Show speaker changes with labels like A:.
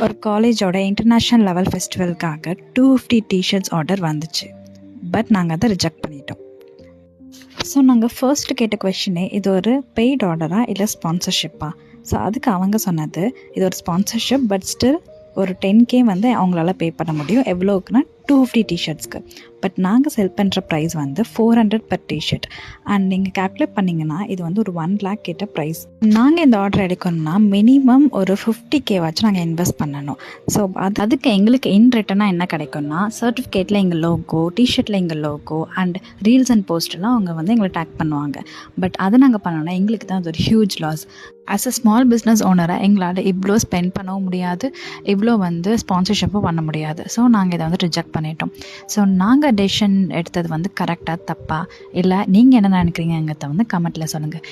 A: ஒரு காலேஜோட international level ஃபெஸ்டிவலுக்காக 250 T-shirts order வந்துச்சு. பட் நாங்கள் அதை ரிஜெக்ட் பண்ணிட்டோம். ஸோ நாங்கள் ஃபர்ஸ்ட்டு கேட்ட கொஷினே, இது ஒரு பெய்ட் ஆர்டரா இல்லை ஸ்பான்சர்ஷிப்பா? ஸோ அதுக்கு அவங்க சொன்னது, இது ஒரு ஸ்பான்சர்ஷிப், பட் ஸ்டில் ஒரு 10K வந்து அவங்களால பே பண்ண முடியும். எவ்வளோக்குன்னா 250 டிஷர்ட்ஸ்க்கு. பட் நாங்கள் செல் பண்ணுற ப்ரைஸ் வந்து 400 பர் டிஷர்ட். அண்ட் நீங்கள் கேல்குலேட் பண்ணிங்கன்னா இது வந்து ஒரு 1 lakh கிட்ட ப்ரைஸ். நாங்கள் இந்த ஆர்டர் எடுக்கணும்னா மினிமம் ஒரு 50K வாச்சும் நாங்கள் இன்வெஸ்ட் பண்ணணும். ஸோ அதுக்கு எங்களுக்கு இன் ரிட்டனாக என்ன கிடைக்கும்னா, சர்டிஃபிகேட்டில் எங்கள் லோகோ, டிஷர்ட்டில் எங்கள் லோகோ அண்ட் ரீல்ஸ் அண்ட் போஸ்டெல்லாம் அவங்க வந்து எங்களை டேக் பண்ணுவாங்க. பட் அதை நாங்கள் பண்ணோன்னா எங்களுக்கு தான் அது ஒரு huge loss. As a small business ஓனராக எங்களால் இவ்வளோ ஸ்பெண்ட் பண்ணவும் முடியாது, இவ்வளோ வந்து ஸ்பான்சர்ஷிப்பும் பண்ண முடியாது. ஸோ நாங்கள் இதை வந்து ரிஜெக்ட் பண்ணிட்டோம். ஸோ நாங்கள் டெசிஷன் எடுத்தது வந்து கரெக்டாக தப்பா இல்லை நீங்கள் என்ன நினைக்கிறீங்கிறத வந்து கமெண்ட்டில் சொல்லுங்கள்.